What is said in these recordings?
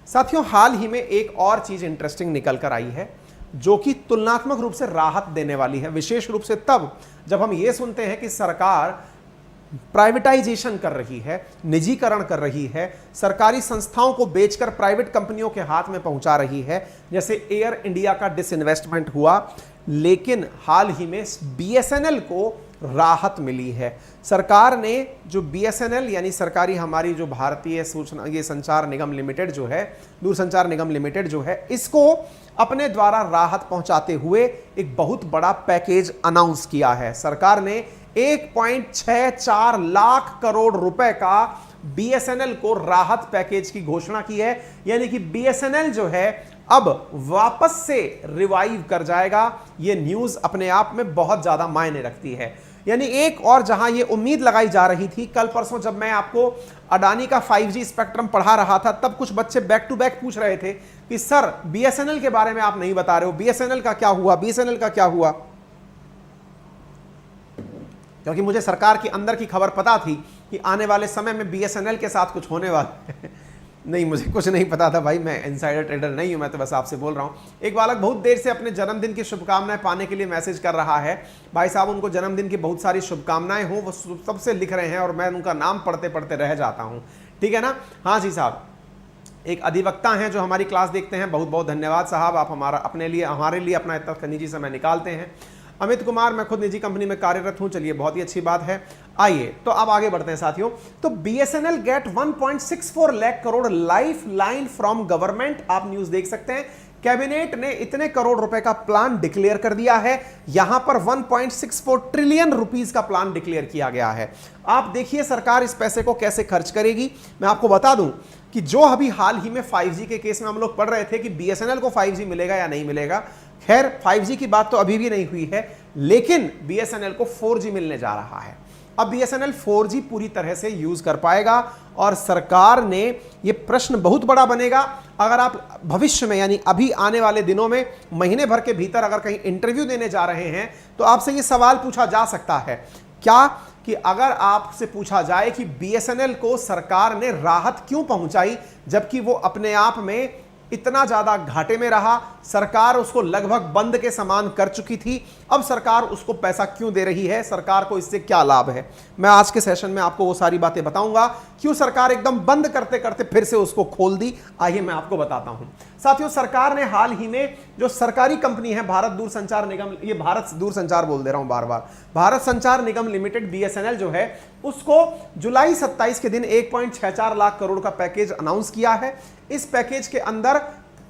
साथियों, हाल ही में एक और चीज इंटरेस्टिंग निकल कर आई है जो कि तुलनात्मक रूप से राहत देने वाली है, विशेष रूप से तब जब हम यह सुनते हैं कि सरकार प्राइवेटाइजेशन कर रही है, निजीकरण कर रही है, सरकारी संस्थाओं को बेचकर प्राइवेट कंपनियों के हाथ में पहुंचा रही है, जैसे एयर इंडिया का डिसइन्वेस्टमेंट हुआ। लेकिन हाल ही में बीएसएनएल को राहत मिली है। सरकार ने जो बीएसएनएल यानी सरकारी हमारी जो भारतीय सूचना ये संचार निगम लिमिटेड जो है, दूरसंचार निगम लिमिटेड जो है, इसको अपने द्वारा राहत पहुंचाते हुए एक बहुत बड़ा पैकेज अनाउंस किया है। सरकार ने 1.64 लाख करोड़ रुपए का बीएसएनएल को राहत पैकेज की घोषणा की है। यानी कि बीएसएनएल जो है अब वापस से रिवाइव कर जाएगा। यह न्यूज अपने आप में बहुत ज्यादा मायने रखती है। यानी एक और जहां यह उम्मीद लगाई जा रही थी, कल परसों जब मैं आपको अडानी का 5G स्पेक्ट्रम पढ़ा रहा था, तब कुछ बच्चे बैक टू बैक पूछ रहे थे कि सर बीएसएनएल के बारे में आप नहीं बता रहे हो, बीएसएनएल का क्या हुआ, बीएसएनएल का क्या हुआ। क्योंकि मुझे सरकार के अंदर की खबर पता थी कि आने वाले समय में बीएसएनएल के साथ कुछ होने वाला है। नहीं, मुझे कुछ नहीं पता था भाई, मैं इनसाइडर ट्रेडर नहीं हूं, मैं तो बस आपसे बोल रहा हूं। एक बालक बहुत देर से अपने जन्मदिन की शुभकामनाएं पाने के लिए मैसेज कर रहा है। भाई साहब, उनको जन्मदिन की बहुत सारी शुभकामनाएं हो, वो सबसे लिख रहे हैं और मैं उनका नाम पढ़ते पढ़ते रह जाता हूं। ठीक है ना? हाँ जी साहब, एक अधिवक्ता हैं जो हमारी क्लास देखते हैं, बहुत बहुत धन्यवाद साहब, आप हमारे लिए अपना इतना निजी समय निकालते हैं। अमित कुमार, मैं खुद निजी कंपनी में कार्यरत हूं। चलिए, बहुत ही अच्छी बात है। आइए तो अब आगे बढ़ते हैं साथियों। तो BSNL get 1.64 lakh crore life line from government. आप न्यूज देख सकते हैं, कैबिनेट ने इतने करोड़ रुपए का प्लान डिक्लेयर कर दिया है। यहां पर 1.64 ट्रिलियन रुपीस का प्लान डिक्लेयर किया गया है। आप देखिए सरकार इस पैसे को कैसे खर्च करेगी। मैं आपको बता दूं कि जो अभी हाल ही में 5G के केस में हम लोग पढ़ रहे थे कि बीएसएनएल को 5G मिलेगा या नहीं मिलेगा, खैर 5G की बात तो अभी भी नहीं हुई है, लेकिन बीएसएनएल को 4G मिलने जा रहा है। अब बीएसएनएल 4G पूरी तरह से यूज कर पाएगा और सरकार ने, यह प्रश्न बहुत बड़ा बनेगा अगर आप भविष्य में यानी अभी आने वाले दिनों में महीने भर के भीतर अगर कहीं इंटरव्यू देने जा रहे हैं तो आपसे यह सवाल पूछा जा सकता है क्या कि अगर आपसे पूछा जाए कि बीएसएनएल को सरकार ने राहत क्यों पहुंचाई जबकि वो अपने आप में इतना ज्यादा घाटे में रहा, सरकार उसको लगभग बंद के समान कर चुकी थी, अब सरकार उसको पैसा क्यों दे रही है, सरकार को इससे क्या लाभ है। मैं आज के सेशन में आपको वो सारी बातें बताऊंगा, क्यों सरकार एकदम बंद करते करते फिर से उसको खोल दी। आइए मैं आपको बताता हूं। साथियों, सरकार ने हाल ही में जो सरकारी कंपनी है भारत दूरसंचार निगम, ये भारत दूरसंचार बोल दे रहा हूं बार बार, भारत संचार निगम लिमिटेड बीएसएनएल जो है, उसको जुलाई 27 के दिन 1.64 लाख करोड़ का पैकेज अनाउंस किया है। इस पैकेज के अंदर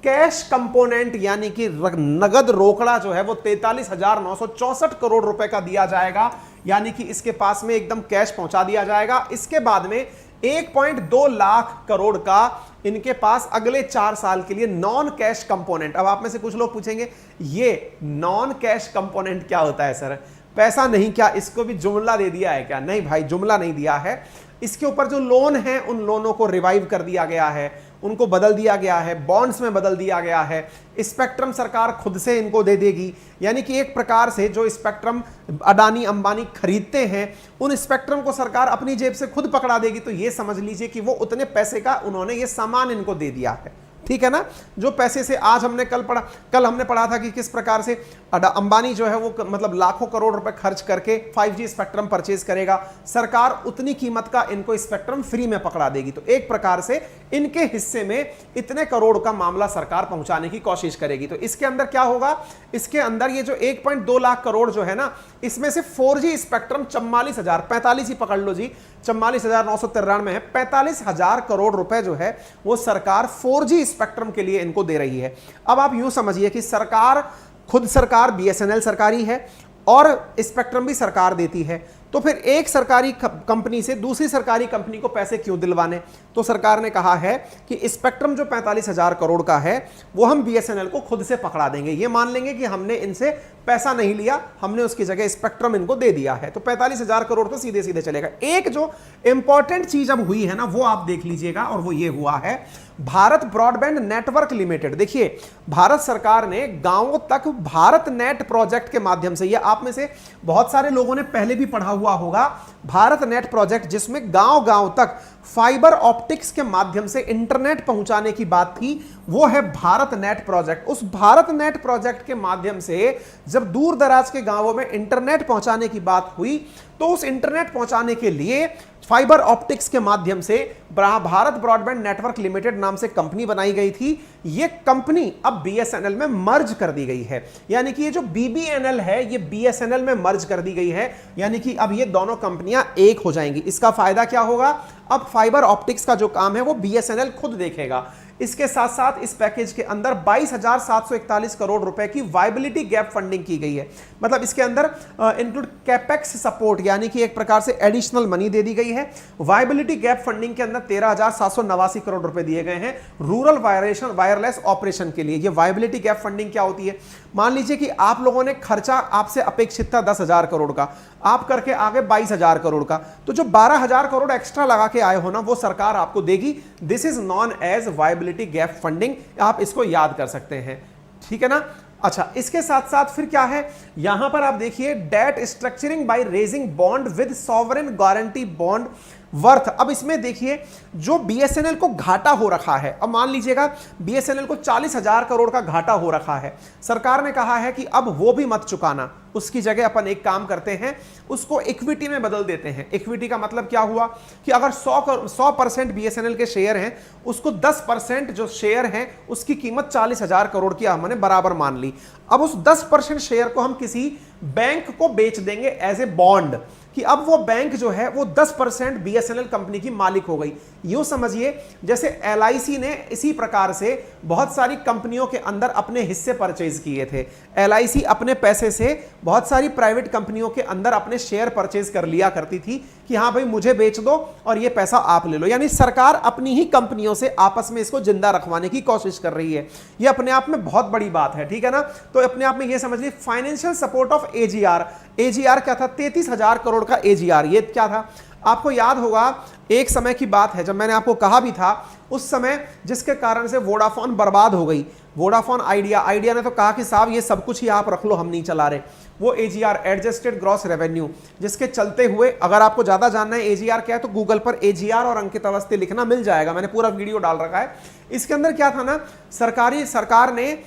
कैश कंपोनेंट यानी कि नगद रोकड़ा जो है वो 43,964 करोड़ रुपए का दिया जाएगा, यानी कि इसके पास में एकदम कैश पहुंचा दिया जाएगा। इसके बाद में 1.2 लाख करोड़ का इनके पास अगले 4 साल के लिए नॉन कैश कंपोनेंट। अब आप में से कुछ लोग पूछेंगे ये नॉन कैश कंपोनेंट क्या होता है सर, पैसा नहीं क्या, इसको भी जुमला दे दिया है क्या? नहीं भाई, जुमला नहीं दिया है। इसके ऊपर जो लोन है उन लोनों को रिवाइव कर दिया गया है, उनको बदल दिया गया है, बॉन्ड्स में बदल दिया गया है। स्पेक्ट्रम सरकार खुद से इनको दे देगी, यानी कि एक प्रकार से जो स्पेक्ट्रम अडानी अंबानी खरीदते हैं उन स्पेक्ट्रम को सरकार अपनी जेब से खुद पकड़ा देगी। तो ये समझ लीजिए कि वो उतने पैसे का उन्होंने ये सामान इनको दे दिया है। ठीक है ना? जो पैसे से आज हमने कल हमने पढ़ा था कि किस प्रकार से अंबानी जो है वो मतलब लाखों करोड़ रुपए खर्च करके 5G स्पेक्ट्रम परचेज करेगा, सरकार उतनी कीमत का इनको स्पेक्ट्रम फ्री में पकड़ा देगी। तो एक प्रकार से इनके हिस्से में इतने करोड़ का मामला सरकार पहुंचाने की कोशिश करेगी। तो इसके अंदर क्या होगा, इसके अंदर ये जो 1.2 लाख करोड़ जो है ना, इसमें से 4G स्पेक्ट्रम 45,000 ही पकड़ लो जी, 44,993 है, 45,000 करोड़ रुपए जो है वो सरकार 4G स्पेक्ट्रम के लिए इनको दे रही है। अब आप यूं समझिए कि सरकार बीएसएनएल सरकारी है और स्पेक्ट्रम भी सरकार देती है, तो फिर एक सरकारी कंपनी से दूसरी सरकारी कंपनी को पैसे क्यों दिलवाने। तो सरकार ने कहा है कि स्पेक्ट्रम जो 45,000 करोड़ का है वो हम बीएसएनएल को खुद से पकड़ा देंगे, ये मान लेंगे कि हमने इनसे पैसा नहीं लिया, हमने उसकी जगह स्पेक्ट्रम इनको दे दिया है। तो 45,000 करोड़ तो सीधे सीधे चलेगा। एक जो इंपॉर्टेंट चीज अब हुई है ना, वो आप देख लीजिएगा, और वो ये हुआ है भारत ब्रॉडबैंड नेटवर्क लिमिटेड। देखिए, भारत सरकार ने गांवों तक भारत नेट प्रोजेक्ट के माध्यम से, ये आप में से बहुत सारे लोगों ने पहले भी पढ़ा हुआ होगा, भारत नेट प्रोजेक्ट, जिसमें गांव गांव तक फाइबर ऑप्टिक्स के माध्यम से इंटरनेट पहुंचाने की बात थी, वो है भारत नेट प्रोजेक्ट। उस भारत नेट प्रोजेक्ट के माध्यम से जब दूर दराज के गांवों में इंटरनेट पहुंचाने की बात हुई, तो उस इंटरनेट पहुंचाने के लिए फाइबर ऑप्टिक्स के माध्यम से भारत ब्रॉडबैंड नेटवर्क लिमिटेड नाम से कंपनी बनाई गई थी। ये कंपनी अब बीएसएनएल में मर्ज कर दी गई है, यानी कि ये जो बीबीएनएल है ये बीएसएनएल में मर्ज कर दी गई है, यानी कि अब ये दोनों कंपनियां एक हो जाएंगी। इसका फायदा क्या होगा, अब फाइबर ऑप्टिक्स का जो काम है वो बीएसएनएल खुद देखेगा। इसके साथ साथ इस पैकेज के अंदर 22,741 करोड़ रुपए की वायबिलिटी गैप फंडिंग की गई है। मतलब इसके अंदर इंक्लूड कैपेक्स सपोर्ट, यानी कि एक प्रकार से एडिशनल मनी दे दी गई है। वायबिलिटी गैप फंडिंग के अंदर 13,789 करोड़ रुपए दिए गए हैं रूरल वायरलेस ऑपरेशन के लिए। ये वायबिलिटी गैप फंडिंग क्या होती है, मान लीजिए कि आप लोगों ने खर्चा आपसे अपेक्षित था 10,000 करोड़ का, आप करके आगे 22,000 करोड़ का, तो जो 12,000 करोड़ एक्स्ट्रा लगा के आए हो ना, वो सरकार आपको देगी। This is known as viability gap funding, आप इसको याद कर सकते हैं, ठीक है ना। अच्छा, इसके साथ साथ फिर क्या है, यहां पर आप देखिए debt structuring by raising bond with sovereign guarantee bond worth. अब इसमें देखिए जो बीएसएनएल को घाटा हो रखा है, अब मान लीजिएगा बीएसएनएल को 40,000 करोड़ का घाटा हो रखा है, सरकार ने कहा है कि अब वो भी मत चुकाना, उसकी जगह अपन एक काम करते हैं, उसको इक्विटी में बदल देते हैं। इक्विटी का मतलब क्या हुआ कि अगर 100% बीएसएनएल के शेयर हैं, उसको 10% जो शेयर हैं उसकी कीमत 40,000 करोड़ की हमने बराबर मान ली। अब उस 10% शेयर को हम किसी बैंक को बेच देंगे एज ए बॉन्ड, कि अब वो बैंक जो है वो 10% बीएसएनएल कंपनी की मालिक हो गई। यूं समझिए जैसे एलआईसी ने इसी प्रकार से बहुत सारी कंपनियों के अंदर अपने हिस्से परचेज किए थे। एलआईसी अपने पैसे से बहुत सारी प्राइवेट कंपनियों के अंदर अपने शेयर परचेज कर लिया करती थी कि हाँ भाई मुझे बेच दो और ये पैसा आप ले लो, यानी सरकार अपनी ही कंपनियों से आपस में इसको जिंदा रखवाने की कोशिश कर रही है। ये अपने आप में बहुत बड़ी बात है, ठीक है ना। तो अपने आप में ये समझिए financial support of AGR. AGR क्या था, 33,000 करोड़ का एजीआर। ये क्या था, आपको याद होगा एक समय की बात है जब मैंने आपको कहा भी था उस समय, जिसके कारण से वोडाफोन बर्बाद हो गई। वोडाफोन आइडिया ने तो कहा कि साहब ये सब कुछ ही आप रख लो, हम नहीं चला रहे। वो एजीआर एडजस्टेड ग्रॉस रेवेन्यू, जिसके चलते हुए अगर आपको ज्यादा जानना है एजीआर क्या है तो गूगल पर एजीआर और अंकित अवस्थी लिखना मिल जाएगा, मैंने पूरा वीडियो डाल रखा है। इसके अंदर क्या था ना, सरकार ने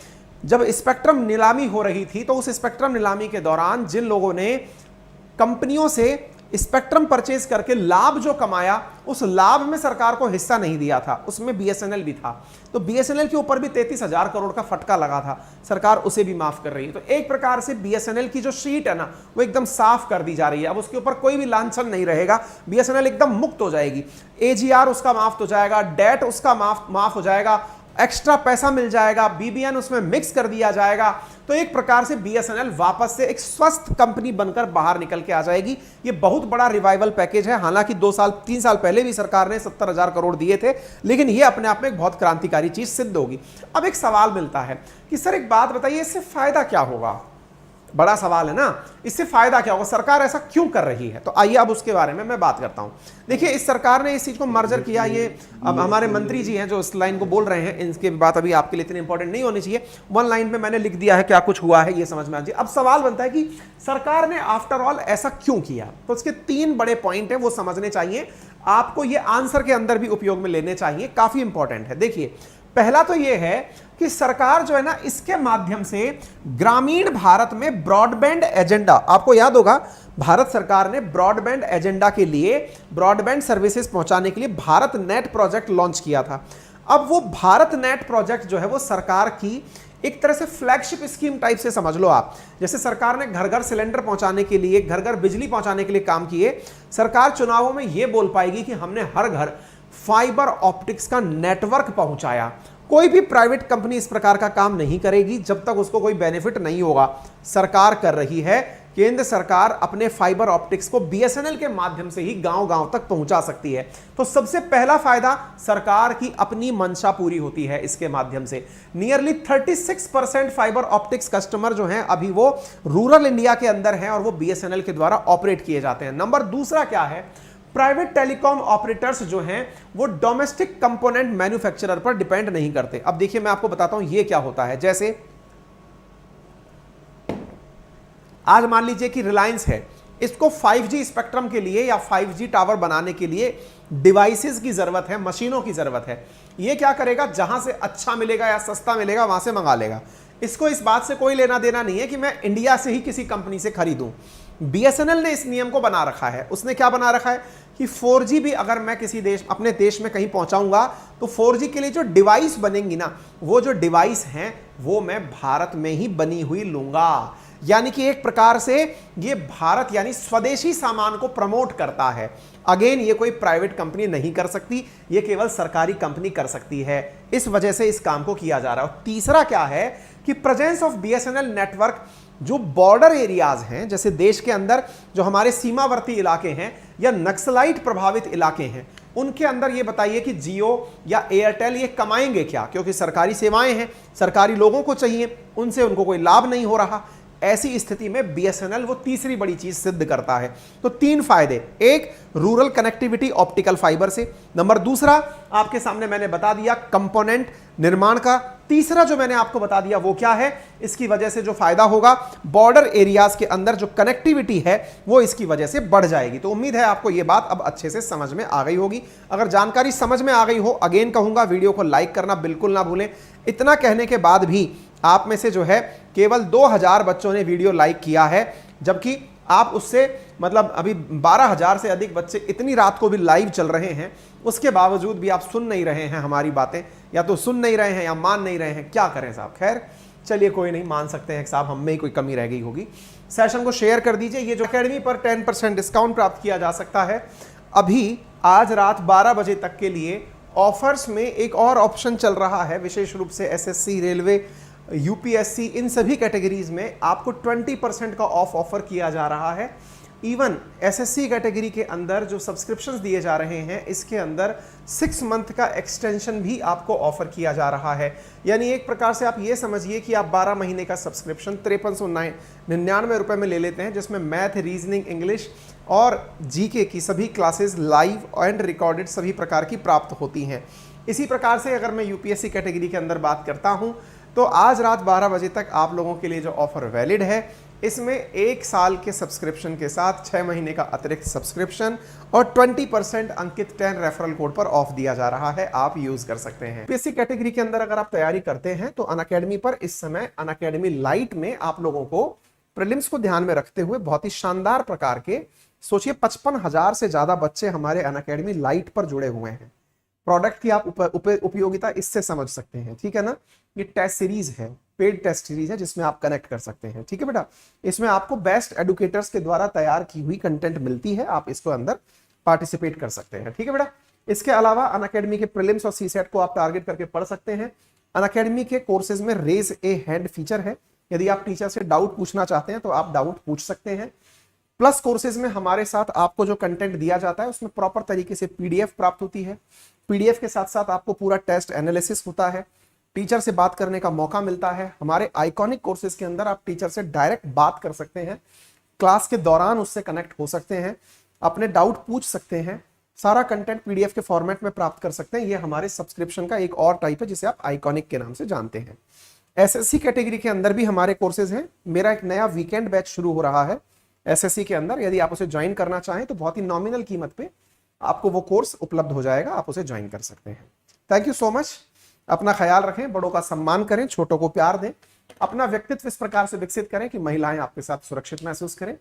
जब स्पेक्ट्रम नीलामी हो रही थी तो उस स्पेक्ट्रम नीलामी के दौरान जिन लोगों ने कंपनियों से स्पेक्ट्रम परचेज करके लाभ जो कमाया, उस लाभ में सरकार को हिस्सा नहीं दिया था, उसमें बीएसएनएल भी था। तो बीएसएनएल के ऊपर भी 33,000 करोड़ का फटका लगा था, सरकार उसे भी माफ कर रही है। तो एक प्रकार से बीएसएनएल की जो शीट है ना वो एकदम साफ कर दी जा रही है, अब उसके ऊपर कोई भी लांछन नहीं रहेगा, बीएसएनएल एकदम मुक्त हो जाएगी। एजीआर उसका माफ हो जाएगा, डेट उसका माफ हो जाएगा, एक्स्ट्रा पैसा मिल जाएगा, बीबीएन उसमें मिक्स कर दिया जाएगा। तो एक प्रकार से बीएसएनएल वापस से एक स्वस्थ कंपनी बनकर बाहर निकल के आ जाएगी। ये बहुत बड़ा रिवाइवल पैकेज है। हालांकि 3 साल पहले भी सरकार ने 70,000 करोड़ दिए थे, लेकिन ये अपने आप में एक बहुत क्रांतिकारी चीज सिद्ध होगी। अब एक सवाल मिलता है कि सर एक बात बताइए, इससे फायदा क्या होगा, बड़ा सवाल है ना, इससे फायदा क्या होगा, सरकार ऐसा क्यों कर रही है। तो आइए अब उसके बारे में मैं बात करता हूं। देखिए इस सरकार ने इस चीज को मर्जर किया, ये अब हमारे मंत्री जी हैं जो इस लाइन को बोल रहे हैं, इनकी बात अभी आपके लिए इतनी इंपॉर्टेंट नहीं होनी चाहिए। 1 लाइन में मैंने लिख दिया है क्या कुछ हुआ है, ये समझ में आ जाए। अब सवाल बनता है कि सरकार ने आफ्टर ऑल ऐसा क्यों किया, तो उसके 3 बड़े पॉइंट है, वो समझने चाहिए आपको, ये आंसर के अंदर भी उपयोग में लेने चाहिए, काफी इंपॉर्टेंट है। देखिए पहला तो यह है कि सरकार जो है ना, इसके माध्यम से ग्रामीण भारत में ब्रॉडबैंड एजेंडा, आपको याद होगा भारत सरकार ने ब्रॉडबैंड एजेंडा के लिए, ब्रॉडबैंड सर्विसेज पहुंचाने के लिए भारत नेट प्रोजेक्ट लॉन्च किया था। अब वो भारत नेट प्रोजेक्ट जो है वो सरकार की एक तरह से फ्लैगशिप स्कीम टाइप से समझ लो आप। जैसे सरकार ने घर घर सिलेंडर पहुंचाने के लिए, घर घर बिजली पहुंचाने के लिए काम किए, सरकार चुनावों में यह बोल पाएगी कि हमने हर घर फाइबर ऑप्टिक्स का नेटवर्क पहुंचाया। कोई भी प्राइवेट कंपनी इस प्रकार का काम नहीं करेगी जब तक उसको कोई बेनिफिट नहीं होगा। सरकार कर रही है, केंद्र सरकार अपने फाइबर ऑप्टिक्स को बीएसएनएल के माध्यम से ही गांव-गांव तक पहुंचा सकती है। तो सबसे पहला फायदा, सरकार की अपनी मंशा पूरी होती है इसके माध्यम से। नियरली 36% फाइबर ऑप्टिक्स कस्टमर जो हैं अभी वो रूरल इंडिया के अंदर हैं और वो बीएसएनएल के द्वारा ऑपरेट किए जाते हैं। नंबर दूसरा क्या है, प्राइवेट टेलीकॉम ऑपरेटर्स जो हैं वो डोमेस्टिक कंपोनेंट मैन्युफैक्चरर पर डिपेंड नहीं करते। अब देखिए मैं आपको बताता हूं ये क्या होता है। जैसे आज मान लीजिए कि रिलायंस है, इसको 5G स्पेक्ट्रम के लिए या 5G टावर बनाने के लिए डिवाइसेस की जरूरत है, मशीनों की जरूरत है। ये क्या करेगा, जहां से अच्छा मिलेगा या सस्ता मिलेगा वहां से मंगा लेगा। इसको इस बात से कोई लेना देना नहीं है कि मैं इंडिया से ही किसी कंपनी से खरीदूं। BSNL ने इस नियम को बना रखा है। उसने क्या बना रखा है कि 4G भी अगर मैं किसी देश, अपने देश में कहीं पहुंचाऊंगा तो 4G के लिए जो डिवाइस बनेंगी ना, वो जो डिवाइस हैं वो मैं भारत में ही बनी हुई लूंगा। यानी कि एक प्रकार से ये भारत यानी स्वदेशी सामान को प्रमोट करता है। अगेन ये कोई प्राइवेट कंपनी नहीं कर सकती, ये केवल सरकारी कंपनी कर सकती है। इस वजह से इस काम को किया जा रहा है। और तीसरा क्या है कि प्रेजेंस ऑफ BSNL नेटवर्क जो बॉर्डर एरियाज हैं, जैसे देश के अंदर जो हमारे सीमावर्ती इलाके हैं या नक्सलाइट प्रभावित इलाके हैं, उनके अंदर ये बताइए कि जियो या एयरटेल ये कमाएंगे क्या, क्योंकि सरकारी सेवाएं हैं, सरकारी लोगों को चाहिए, उनसे उनको कोई लाभ नहीं हो रहा। ऐसी स्थिति में BSNL वो तीसरी बड़ी चीज सिद्ध करता है। तो 3 फायदे, एक रूरल कनेक्टिविटी ऑप्टिकल फाइबर से, नंबर दूसरा आपके सामने मैंने बता दिया कंपोनेंट निर्माण का, तीसरा जो मैंने आपको बता दिया वो क्या है, इसकी वजह से जो फायदा होगा बॉर्डर एरियाज के अंदर जो कनेक्टिविटी है वो इसकी वजह से बढ़ जाएगी। तो उम्मीद है आपको ये बात अब अच्छे से समझ में आ गई होगी। अगर जानकारी समझ में आ गई हो, अगेन कहूंगा वीडियो को लाइक करना बिल्कुल ना भूलें। इतना कहने के बाद भी आप में से जो है केवल 2000 बच्चों ने वीडियो लाइक किया है, जबकि आप उससे मतलब अभी 12000 से अधिक बच्चे इतनी रात को भी लाइव चल रहे हैं, उसके बावजूद भी आप सुन नहीं रहे हैं हमारी बातें, या तो सुन नहीं रहे हैं या मान नहीं रहे हैं। क्या करें साहब, खैर चलिए कोई नहीं, मान सकते हैं साहब हम में ही कोई कमी रह गई होगी। सेशन को शेयर कर दीजिए। ये जो अकेडमी पर 10% डिस्काउंट प्राप्त किया जा सकता है, अभी आज रात 12 बजे तक के लिए ऑफर्स में एक और ऑप्शन चल रहा है, विशेष रूप से SSC, रेलवे, UPSC, इन सभी कैटेगरीज में आपको 20% का ऑफर किया जा रहा है। इवन SSC कैटेगरी के अंदर जो सब्सक्रिप्शंस दिए जा रहे हैं, इसके अंदर 6 मंथ का एक्सटेंशन भी आपको ऑफर किया जा रहा है। यानी एक प्रकार से आप ये समझिए कि आप 12 महीने का सब्सक्रिप्शन 5399 रुपए में ले लेते हैं, जिसमें मैथ, रीजनिंग, इंग्लिश और GK की सभी क्लासेस लाइव एंड रिकॉर्डेड सभी प्रकार की प्राप्त होती हैं। इसी प्रकार से अगर मैं UPSC कैटेगरी के अंदर बात करता हूं तो आज रात 12 बजे तक आप लोगों के लिए जो ऑफर वैलिड है, इसमें 1 साल के सब्सक्रिप्शन के साथ 6 महीने का अतिरिक्त सब्सक्रिप्शन और 20% अंकित 10 रेफरल कोड पर ऑफ दिया जा रहा है, आप यूज कर सकते हैं। UPSC कैटेगरी के अंदर अगर आप तैयारी करते हैं तो अनअकैडमी पर इस समय अनअकैडमी लाइट में आप लोगों को प्रीलिम्स को ध्यान में रखते हुए बहुत ही शानदार प्रकार के, सोचिए 55,000 से ज्यादा बच्चे हमारे अनअकैडमी लाइट पर जुड़े हुए हैं। प्रोडक्ट की आप उपयोगिता इससे समझ सकते हैं, ठीक है ना। ये टेस्ट सीरीज है, पेड टेस्ट सीरीज है, जिसमें आप कनेक्ट कर सकते हैं, ठीक है बेटा। इसमें आपको बेस्ट एडुकेटर्स के द्वारा तैयार की हुई कंटेंट मिलती है, आप इसको अंदर पार्टिसिपेट कर सकते हैं, ठीक है बेटा। इसके अलावा अनअकैडमी के प्रीलिम्स और CSET को आप टारगेट करके पढ़ सकते हैं। अनअकैडमी के कोर्सेज में रेज ए हैंड फीचर है, यदि आप टीचर से डाउट पूछना चाहते हैं तो आप डाउट पूछ सकते हैं। प्लस कोर्सेज में हमारे साथ आपको जो कंटेंट दिया जाता है उसमें प्रॉपर तरीके से PDF प्राप्त होती है। PDF के साथ साथ आपको पूरा टेस्ट एनालिसिस होता है, टीचर से बात करने का मौका मिलता है। हमारे आइकॉनिक कोर्सेज के अंदर आप टीचर से डायरेक्ट बात कर सकते हैं, क्लास के दौरान उससे कनेक्ट हो सकते हैं, अपने डाउट पूछ सकते हैं, सारा कंटेंट PDF के फॉर्मेट में प्राप्त कर सकते हैं। ये हमारे सब्सक्रिप्शन का एक और टाइप है जिसे आप आइकॉनिक के नाम से जानते हैं। SSC कैटेगरी के अंदर भी हमारे कोर्सेज हैं। मेरा एक नया वीकेंड बैच शुरू हो रहा है SSC के अंदर, यदि आप उसे ज्वाइन करना चाहें तो बहुत ही नॉमिनल कीमत पे आपको वो कोर्स उपलब्ध हो जाएगा, आप उसे ज्वाइन कर सकते हैं। Thank you so much. अपना ख्याल रखें, बड़ों का सम्मान करें, छोटों को प्यार दें, अपना व्यक्तित्व इस प्रकार से विकसित करें कि महिलाएं आपके साथ सुरक्षित महसूस करें।